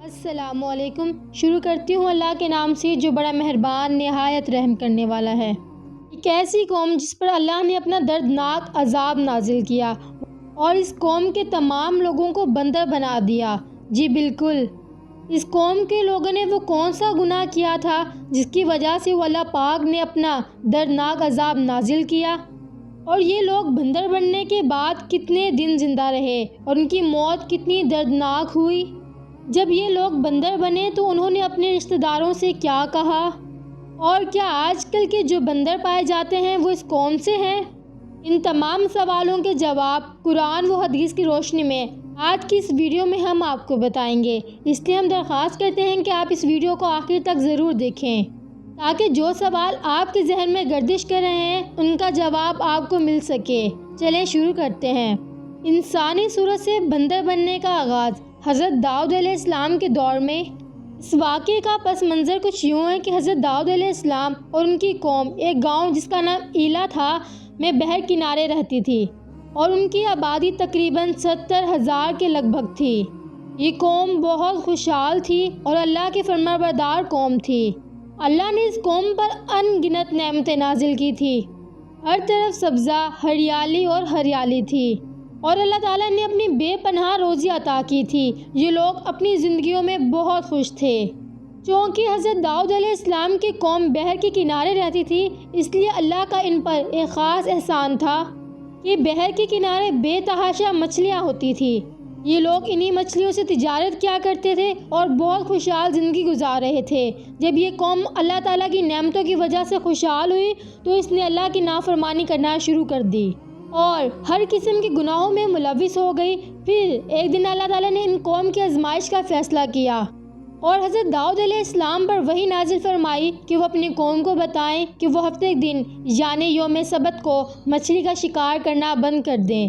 السلام علیکم۔ شروع کرتی ہوں اللہ کے نام سے جو بڑا مہربان نہایت رحم کرنے والا ہے۔ ایک ایسی قوم جس پر اللہ نے اپنا دردناک عذاب نازل کیا اور اس قوم کے تمام لوگوں کو بندر بنا دیا۔ جی بالکل، اس قوم کے لوگوں نے وہ کون سا گناہ کیا تھا جس کی وجہ سے وہ اللہ پاک نے اپنا دردناک عذاب نازل کیا؟ اور یہ لوگ بندر بننے کے بعد کتنے دن زندہ رہے اور ان کی موت کتنی دردناک ہوئی؟ جب یہ لوگ بندر بنے تو انہوں نے اپنے رشتہ داروں سے کیا کہا؟ اور کیا آج کل کے جو بندر پائے جاتے ہیں وہ اس قوم سے ہیں؟ ان تمام سوالوں کے جواب قرآن و حدیث کی روشنی میں آج کی اس ویڈیو میں ہم آپ کو بتائیں گے، اس لیے ہم درخواست کرتے ہیں کہ آپ اس ویڈیو کو آخر تک ضرور دیکھیں تاکہ جو سوال آپ کے ذہن میں گردش کر رہے ہیں ان کا جواب آپ کو مل سکے۔ چلیں شروع کرتے ہیں۔ انسانی صورت سے بندر بننے کا آغاز حضرت داؤد علیہ السلام کے دور میں۔ اس واقعے کا پس منظر کچھ یوں ہے کہ حضرت داؤد علیہ السلام اور ان کی قوم ایک گاؤں جس کا نام ایلا تھا میں بحر کنارے رہتی تھی اور ان کی آبادی تقریباً 70,000 کے لگ بھگ تھی۔ یہ قوم بہت خوشحال تھی اور اللہ کے فرمانبردار قوم تھی۔ اللہ نے اس قوم پر ان گنت نعمتیں نازل کی تھی، ہر طرف سبزہ، ہریالی اور ہریالی تھی اور اللہ تعالیٰ نے اپنی بے پناہ روزی عطا کی تھی۔ یہ لوگ اپنی زندگیوں میں بہت خوش تھے۔ چونکہ حضرت داؤد علیہ السلام کی قوم بحر کے کنارے رہتی تھی، اس لیے اللہ کا ان پر ایک خاص احسان تھا کہ بحر کے کنارے بے تحاشا مچھلیاں ہوتی تھی۔ یہ لوگ انہی مچھلیوں سے تجارت کیا کرتے تھے اور بہت خوشحال زندگی گزار رہے تھے۔ جب یہ قوم اللہ تعالیٰ کی نعمتوں کی وجہ سے خوشحال ہوئی تو اس نے اللہ کی نافرمانی کرنا شروع کر دی اور ہر قسم کے گناہوں میں ملوث ہو گئی۔ پھر ایک دن اللہ تعالیٰ نے ان قوم کی آزمائش کا فیصلہ کیا اور حضرت داؤد علیہ السلام پر وحی نازل فرمائی کہ وہ اپنی قوم کو بتائیں کہ وہ ہفتے کے دن یعنی یوم سبت کو مچھلی کا شکار کرنا بند کر دیں۔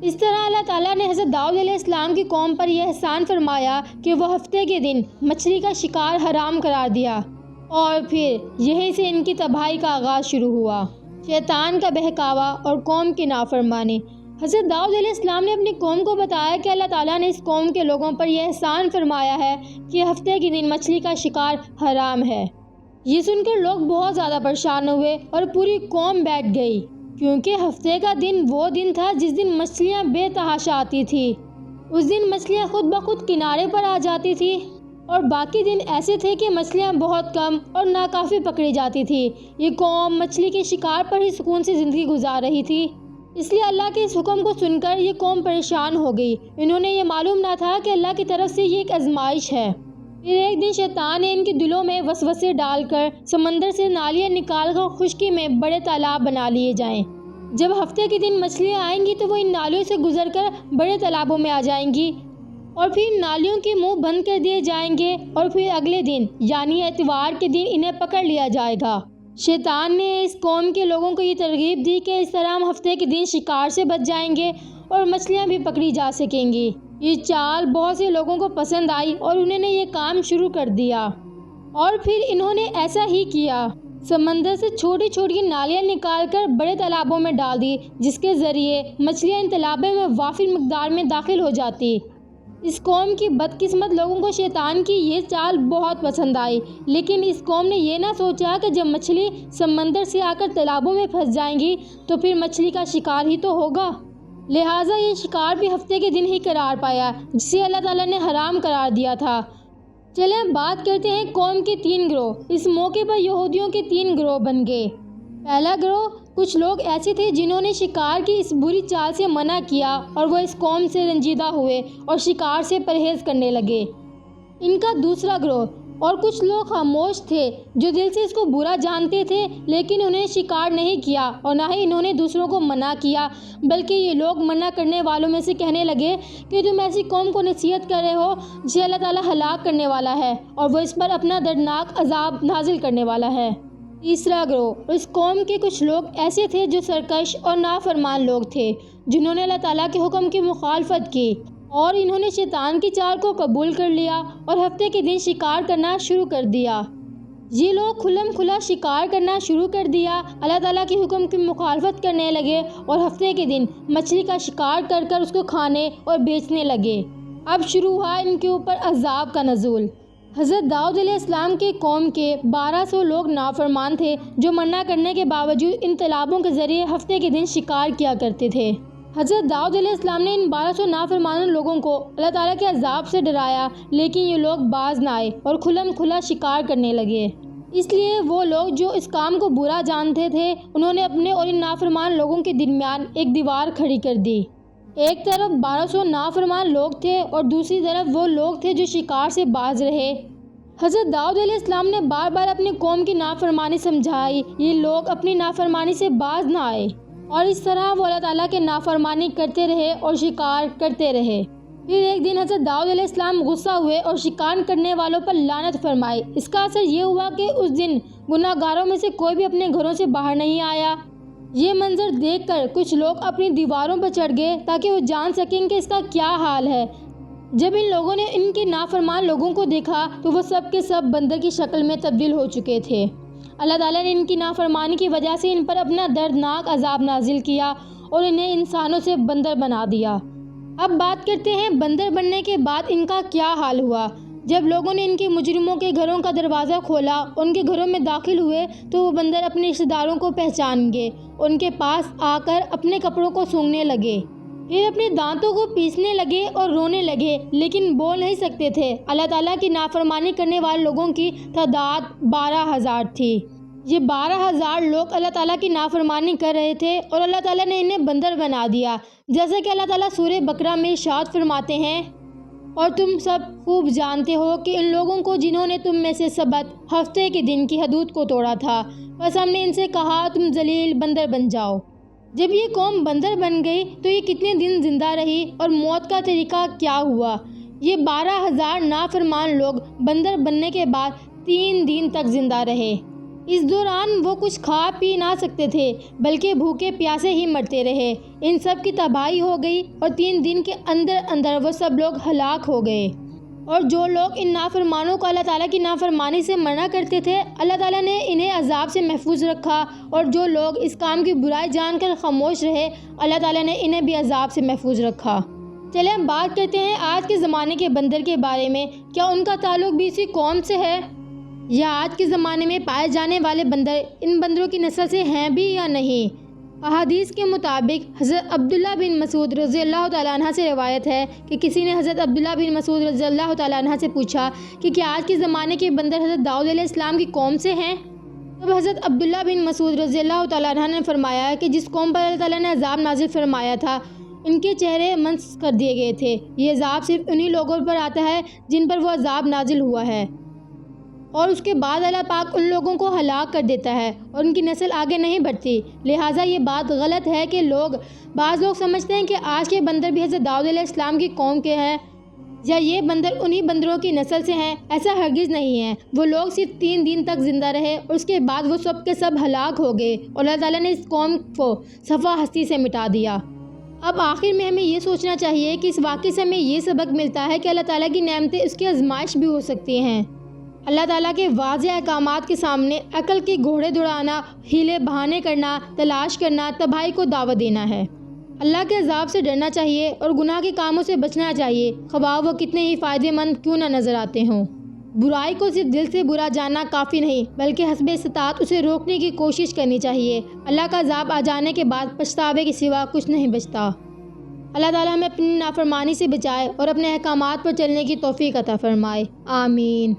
اس طرح اللہ تعالیٰ نے حضرت داؤد علیہ السلام کی قوم پر یہ احسان فرمایا کہ وہ ہفتے کے دن مچھلی کا شکار حرام قرار دیا اور پھر یہیں سے ان کی تباہی کا آغاز شروع ہوا۔ شیطان کا بہکاوا اور قوم کی نافرمانی۔ حضرت داؤد علیہ السلام نے اپنی قوم کو بتایا کہ اللہ تعالیٰ نے اس قوم کے لوگوں پر یہ احسان فرمایا ہے کہ ہفتے کے دن مچھلی کا شکار حرام ہے۔ یہ سن کر لوگ بہت زیادہ پریشان ہوئے اور پوری قوم بیٹھ گئی، کیونکہ ہفتے کا دن وہ دن تھا جس دن مچھلیاں بے تحاشا آتی تھی۔ اس دن مچھلیاں خود بخود کنارے پر آ جاتی تھی اور باقی دن ایسے تھے کہ مچھلیاں بہت کم اور ناکافی پکڑی جاتی تھی۔ یہ قوم مچھلی کے شکار پر ہی سکون سے زندگی گزار رہی تھی، اس لیے اللہ کے اس حکم کو سن کر یہ قوم پریشان ہو گئی۔ انہوں نے یہ معلوم نہ تھا کہ اللہ کی طرف سے یہ ایک آزمائش ہے۔ پھر ایک دن شیطان نے ان کے دلوں میں وسوسے ڈال کر سمندر سے نالیاں نکال کر خشکی میں بڑے تالاب بنا لیے جائیں۔ جب ہفتے کے دن مچھلیاں آئیں گی تو وہ ان نالیوں سے گزر کر بڑے تالابوں میں آ جائیں گی اور پھر نالیوں کے منہ بند کر دیے جائیں گے اور پھر اگلے دن یعنی اتوار کے دن انہیں پکڑ لیا جائے گا۔ شیطان نے اس قوم کے لوگوں کو یہ ترغیب دی کہ اس طرح ہم ہفتے کے دن شکار سے بچ جائیں گے اور مچھلیاں بھی پکڑی جا سکیں گی۔ یہ چال بہت سے لوگوں کو پسند آئی اور انہوں نے یہ کام شروع کر دیا اور پھر انہوں نے ایسا ہی کیا۔ سمندر سے چھوٹی چھوٹی نالیاں نکال کر بڑے تالابوں میں ڈال دی، جس کے ذریعے مچھلیاں ان تالابوں میں وافر مقدار میں داخل ہو جاتی۔ اس قوم کی بدقسمت لوگوں کو شیطان کی یہ چال بہت پسند آئی، لیکن اس قوم نے یہ نہ سوچا کہ جب مچھلی سمندر سے آ کر تالابوں میں پھنس جائیں گی تو پھر مچھلی کا شکار ہی تو ہوگا، لہٰذا یہ شکار بھی ہفتے کے دن ہی قرار پایا جسے اللہ تعالیٰ نے حرام قرار دیا تھا۔ چلیں بات کرتے ہیں قوم کے 3 گروہ۔ اس موقع پر یہودیوں کے 3 گروہ بن گئے۔ پہلا گروہ کچھ لوگ ایسے تھے جنہوں نے شکار کی اس بری چال سے منع کیا اور وہ اس قوم سے رنجیدہ ہوئے اور شکار سے پرہیز کرنے لگے۔ ان کا دوسرا گروہ اور کچھ لوگ خاموش تھے جو دل سے اس کو برا جانتے تھے، لیکن انہیں شکار نہیں کیا اور نہ ہی انہوں نے دوسروں کو منع کیا، بلکہ یہ لوگ منع کرنے والوں میں سے کہنے لگے کہ تم ایسی قوم کو نصیحت کر رہے ہو جسے اللہ تعالیٰ ہلاک کرنے والا ہے اور وہ اس پر اپنا دردناک عذاب نازل کرنے والا ہے۔ تیسرا گروہ اس قوم کے کچھ لوگ ایسے تھے جو سرکش اور نافرمان لوگ تھے، جنہوں نے اللہ تعالیٰ کے حکم کی مخالفت کی اور انہوں نے شیطان کی چال کو قبول کر لیا اور ہفتے کے دن شکار کرنا شروع کر دیا۔ یہ لوگ کھلم کھلا شکار کرنا شروع کر دیا، اللہ تعالیٰ کے حکم کی مخالفت کرنے لگے اور ہفتے کے دن مچھلی کا شکار کر کر اس کو کھانے اور بیچنے لگے۔ اب شروع ہوا ان کے اوپر عذاب کا نزول۔ حضرت داؤد علیہ السلام کے قوم کے 1200 لوگ نافرمان تھے جو منع کرنے کے باوجود ان تالابوں کے ذریعے ہفتے کے دن شکار کیا کرتے تھے۔ حضرت داؤد علیہ السلام نے ان 1200 نافرمان لوگوں کو اللہ تعالیٰ کے عذاب سے ڈرایا، لیکن یہ لوگ باز نہ آئے اور کھلم کھلا شکار کرنے لگے۔ اس لیے وہ لوگ جو اس کام کو برا جانتے تھے انہوں نے اپنے اور ان نافرمان لوگوں کے درمیان ایک دیوار کھڑی کر دی۔ ایک طرف 1200 نافرمان لوگ تھے اور دوسری طرف وہ لوگ تھے جو شکار سے باز رہے۔ حضرت داؤد علیہ السلام نے بار بار اپنی قوم کی نافرمانی سمجھائی، یہ لوگ اپنی نافرمانی سے باز نہ آئے، اور اس طرح وہ اللہ تعالیٰ کے نافرمانی کرتے رہے اور شکار کرتے رہے۔ پھر ایک دن حضرت داؤد علیہ السلام غصہ ہوئے اور شکار کرنے والوں پر لعنت فرمائی۔ اس کا اثر یہ ہوا کہ اس دن گناہ گاروں میں سے کوئی بھی اپنے گھروں سے باہر نہیں آیا۔ یہ منظر دیکھ کر کچھ لوگ اپنی دیواروں پر چڑھ گئے تاکہ وہ جان سکیں کہ اس کا کیا حال ہے۔ جب ان لوگوں نے ان کے نافرمان لوگوں کو دیکھا تو وہ سب کے سب بندر کی شکل میں تبدیل ہو چکے تھے۔ اللہ تعالیٰ نے ان کی نافرمانی کی وجہ سے ان پر اپنا دردناک عذاب نازل کیا اور انہیں انسانوں سے بندر بنا دیا۔ اب بات کرتے ہیں بندر بننے کے بعد ان کا کیا حال ہوا۔ جب لوگوں نے ان کے مجرموں کے گھروں کا دروازہ کھولا، ان کے گھروں میں داخل ہوئے تو وہ بندر اپنے رشتہ داروں کو پہچان گئے، ان کے پاس آ کر اپنے کپڑوں کو سونگھنے لگے، پھر اپنے دانتوں کو پیسنے لگے اور رونے لگے، لیکن بول نہیں سکتے تھے۔ اللہ تعالیٰ کی نافرمانی کرنے والے لوگوں کی تعداد 12,000 تھی۔ یہ 12,000 لوگ اللہ تعالیٰ کی نافرمانی کر رہے تھے اور اللہ تعالیٰ نے انہیں بندر بنا دیا، جیسا کہ اللہ تعالیٰ سورہ بقرہ میں ارشاد فرماتے ہیں، اور تم سب خوب جانتے ہو کہ ان لوگوں کو جنہوں نے تم میں سے سبت ہفتے کے دن کی حدود کو توڑا تھا، بس ہم نے ان سے کہا تم ذلیل بندر بن جاؤ۔ جب یہ قوم بندر بن گئی تو یہ کتنے دن زندہ رہی اور موت کا طریقہ کیا ہوا؟ یہ 12,000 نافرمان لوگ بندر بننے کے بعد 3 دن تک زندہ رہے۔ اس دوران وہ کچھ کھا پی نہ سکتے تھے بلکہ بھوکے پیاسے ہی مرتے رہے۔ ان سب کی تباہی ہو گئی اور 3 دن کے اندر وہ سب لوگ ہلاک ہو گئے۔ اور جو لوگ ان نافرمانوں کو اللہ تعالیٰ کی نافرمانی سے منع کرتے تھے اللہ تعالیٰ نے انہیں عذاب سے محفوظ رکھا، اور جو لوگ اس کام کی برائی جان کر خاموش رہے اللہ تعالیٰ نے انہیں بھی عذاب سے محفوظ رکھا۔ چلیں ہم بات کرتے ہیں آج کے زمانے کے بندر کے بارے میں۔ کیا ان کا تعلق بھی اسی قوم سے ہے، یا آج کے زمانے میں پائے جانے والے بندر ان بندروں کی نسل سے ہیں بھی یا نہیں؟ احادیث کے مطابق حضرت عبداللہ بن مسعود رضی اللہ تعالیٰ عنہ سے روایت ہے کہ کسی نے حضرت عبداللہ بن مسعود رضی اللہ تعالیٰ عنہ سے پوچھا کہ کیا آج کے زمانے کے بندر حضرت داؤد علیہ السلام کی قوم سے ہیں؟ تب حضرت عبداللہ بن مسعود رضی اللہ تعالیٰ عنہ نے فرمایا کہ جس قوم پر اللہ تعالیٰ نے عذاب نازل فرمایا تھا ان کے چہرے منس کر دیے گئے تھے۔ یہ عذاب صرف انہی لوگوں پر آتا ہے جن پر وہ عذاب نازل ہوا ہے، اور اس کے بعد اللہ پاک ان لوگوں کو ہلاک کر دیتا ہے اور ان کی نسل آگے نہیں بڑھتی۔ لہٰذا یہ بات غلط ہے کہ بعض لوگ سمجھتے ہیں کہ آج کے بندر بھی حضرت داؤد علیہ السلام کی قوم کے ہیں، یا یہ بندر انہی بندروں کی نسل سے ہیں۔ ایسا ہرگز نہیں ہے۔ وہ لوگ صرف 3 دن تک زندہ رہے اور اس کے بعد وہ سب کے سب ہلاک ہو گئے اور اللہ تعالیٰ نے اس قوم کو صفحہ ہستی سے مٹا دیا۔ اب آخر میں ہمیں یہ سوچنا چاہیے کہ اس واقعے سے ہمیں یہ سبق ملتا ہے کہ اللہ تعالیٰ کی نعمتیں اس کی آزمائش بھی ہو سکتی ہیں۔ اللہ تعالیٰ کے واضح احکامات کے سامنے عقل کے گھوڑے دوڑانا، ہیلے بہانے کرنا، تلاش کرنا، تباہی کو دعوت دینا ہے۔ اللہ کے عذاب سے ڈرنا چاہیے اور گناہ کے کاموں سے بچنا چاہیے، خواہ وہ کتنے ہی فائدے مند کیوں نہ نظر آتے ہوں۔ برائی کو صرف دل سے برا جاننا کافی نہیں بلکہ حسب استطاعت اسے روکنے کی کوشش کرنی چاہیے۔ اللہ کا عذاب آ جانے کے بعد پچھتاوے کے سوا کچھ نہیں بچتا۔ اللہ تعالیٰ ہمیں اپنی نافرمانی سے بچائے اور اپنے احکامات پر چلنے کی توفیق عطا فرمائے۔ آمین۔